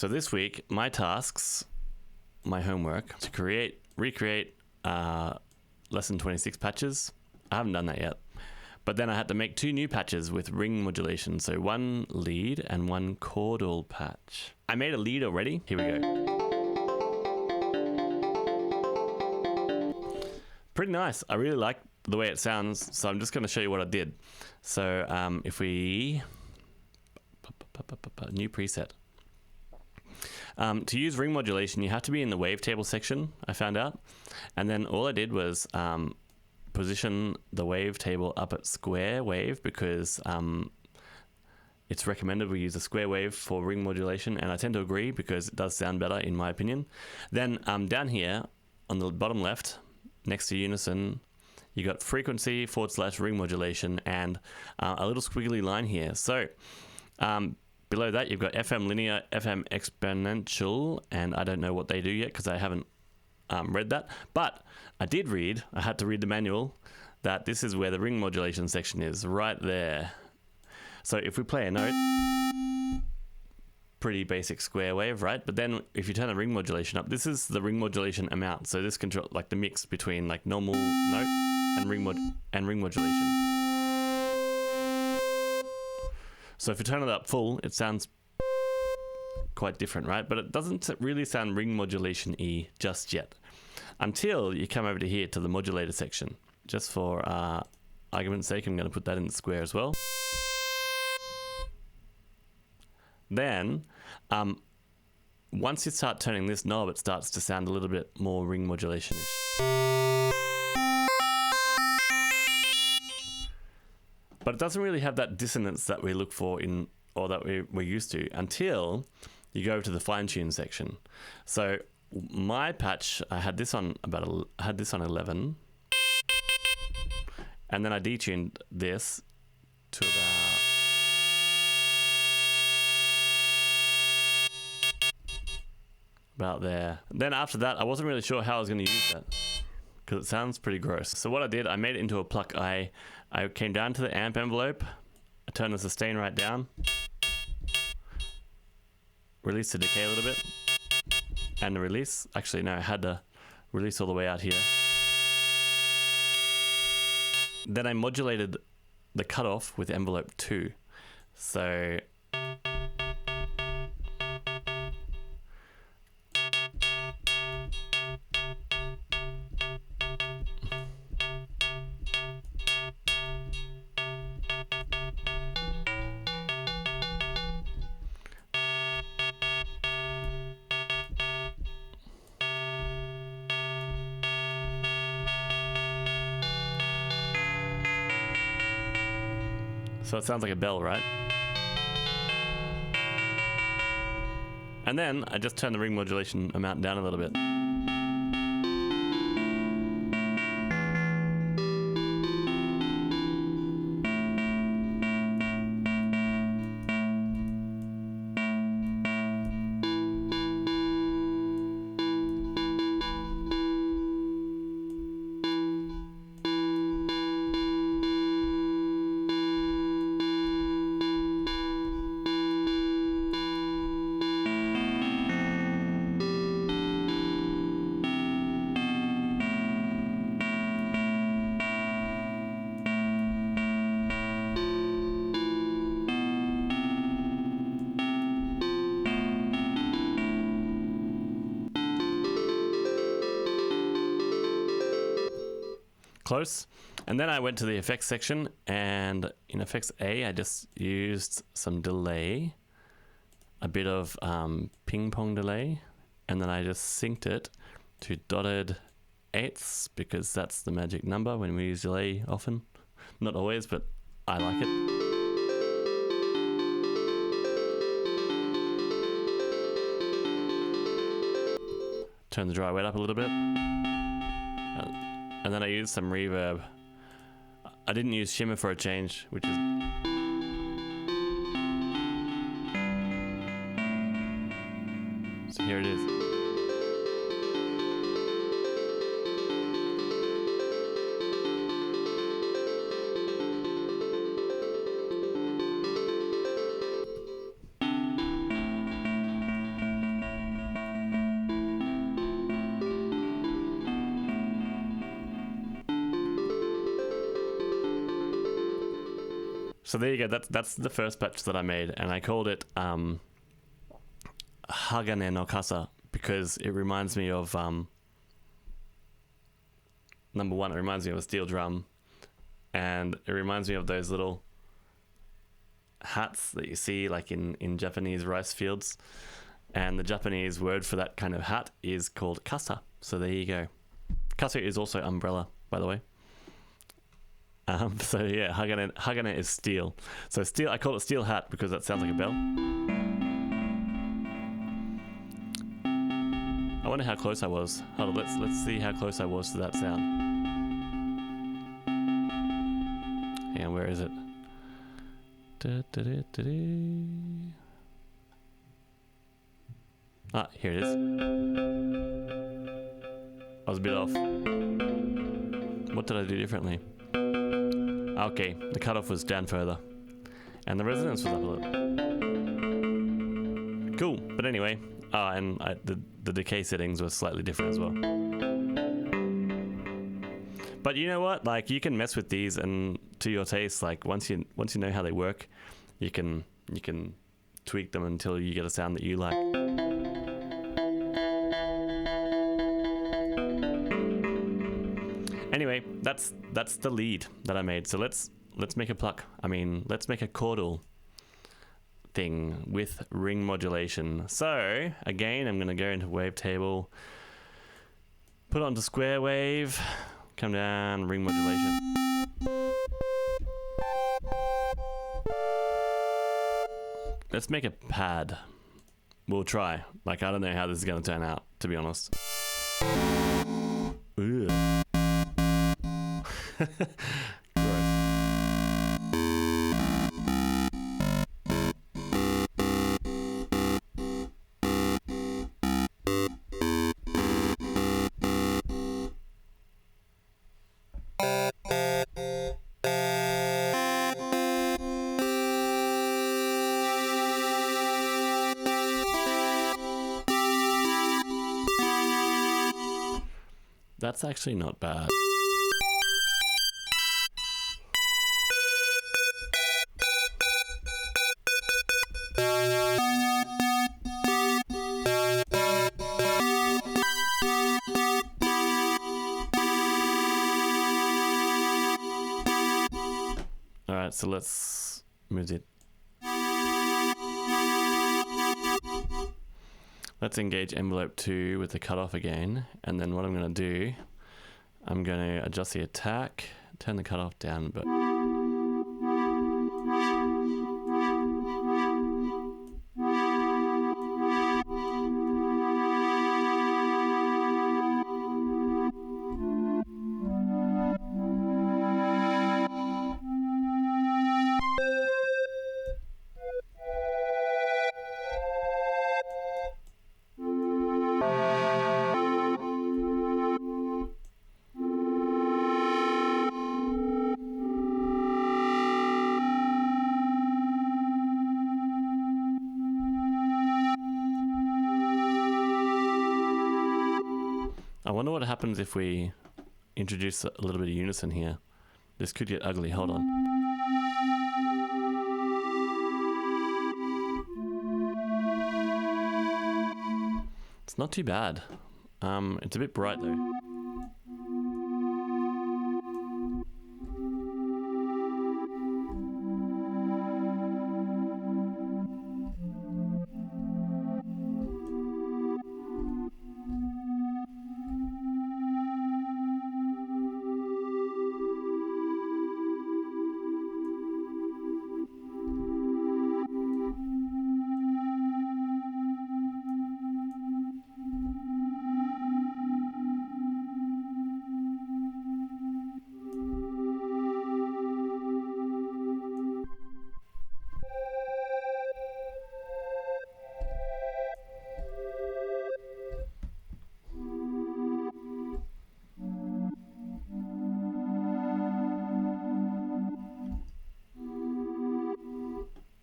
So this week, my tasks, my homework, to recreate lesson 26 patches. I haven't done that yet. But then I had to make 2 new patches with ring modulation. So 1 lead and 1 chordal patch. I made a lead already. Here we go. Pretty nice. I really like the way it sounds. So I'm just going to show you what I did. So if we... New preset. To use ring modulation, you have to be in the wavetable section, I found out. And then all I did was position the wavetable up at square wave because it's recommended we use a square wave for ring modulation, and I tend to agree because it does sound better in my opinion. Then down here on the bottom left, next to unison, you got frequency / ring modulation and a little squiggly line here. So below that, you've got FM linear, FM exponential, and I don't know what they do yet because I haven't read that. But I had to read the manual, that this is where the ring modulation section is, right there. So if we play a note, pretty basic square wave, right? But then if you turn the ring modulation up, this is the ring modulation amount. So this control, like the mix between like normal note and ring modulation. So if you turn it up full, it sounds quite different, right? But it doesn't really sound ring modulation-y just yet, until you come over to here to the modulator section. Just for argument's sake, I'm going to put that in the square as well. Then, once you start turning this knob, it starts to sound a little bit more ring modulation-ish. But it doesn't really have that dissonance that we look for or that we're used to until you go to the fine tune section. So my patch, I had this on 11, and then I detuned this to about there. Then after that, I wasn't really sure how I was going to use that because it sounds pretty gross. So what I did, I made it into a pluck. I came down to the amp envelope, I turned the sustain right down, released the decay a little bit, and the release, actually no, I had to release all the way out here. Then I modulated the cutoff with envelope 2. So it sounds like a bell, right? And then I just turn the ring modulation amount down a little bit. Close. And then I went to the effects section, and in effects A, I just used some delay, a bit of ping pong delay, and then I just synced it to dotted eighths because that's the magic number when we use delay often. Not always, but I like it. Turn the dry wet up a little bit. And then I used some reverb. I didn't use shimmer for a change, which is... So here it is. So there you go. That's the first batch that I made, and I called it Hagane no Kasa because it reminds me of number one, it reminds me of a steel drum, and it reminds me of those little hats that you see like in Japanese rice fields, and the Japanese word for that kind of hat is called kasa. So there you go. Kasa is also umbrella, by the way. So yeah, Hagane is steel. So steel, I call it steel hat because that sounds like a bell. I wonder how close I was. Hold on, let's see how close I was to that sound. Hang on, where is it? Ah, here it is. I was a bit off. What did I do differently? Okay, the cutoff was down further, and the resonance was up a little. Cool, but anyway, and the decay settings were slightly different as well. But you know what? Like, you can mess with these and to your taste. Like once you know how they work, you can tweak them until you get a sound that you like. Anyway, that's the lead that I made. So let's make a pluck. I mean, let's make a chordal thing with ring modulation. So again, I'm gonna go into wavetable, put it onto square wave, come down, ring modulation. Let's make a pad. We'll try. Like, I don't know how this is gonna turn out, to be honest. Ugh. Gross. That's actually not bad. Alright, so let's move it. Let's engage envelope 2 with the cutoff again, and then what I'm going to do, I'm going to adjust the attack, turn the cutoff down a bit. I wonder what happens if we introduce a little bit of unison here. This could get ugly. Hold on. It's not too bad. It's a bit bright though.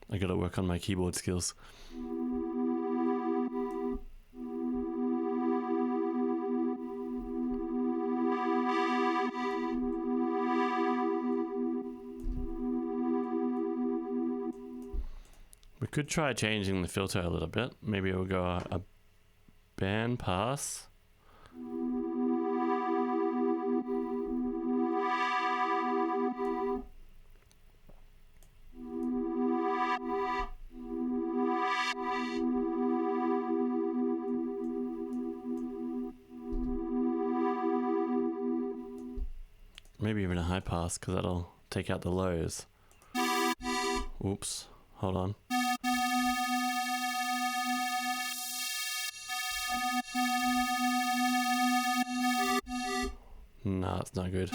I gotta work on my keyboard skills. We could try changing the filter a little bit. Maybe we'll go a band pass. Maybe even a high pass, because that'll take out the lows. Oops, hold on. Nah, it's not good.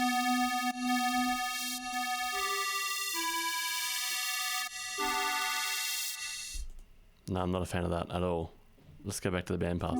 No, I'm not a fan of that at all. Let's go back to the band pass.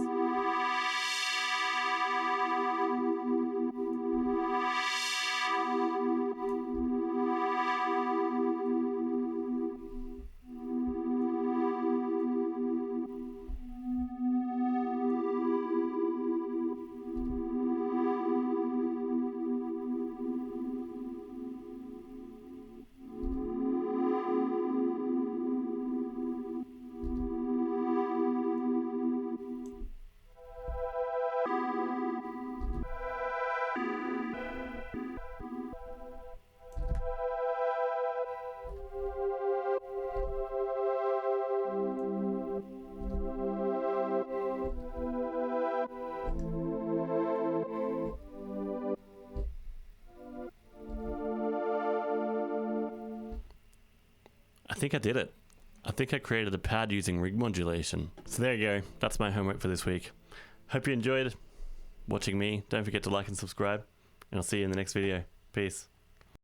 I think I did it. I think I created a pad using rig modulation. So there you go. That's my homework for this week. Hope you enjoyed watching me. Don't forget to like and subscribe, and I'll see you in the next video. Peace.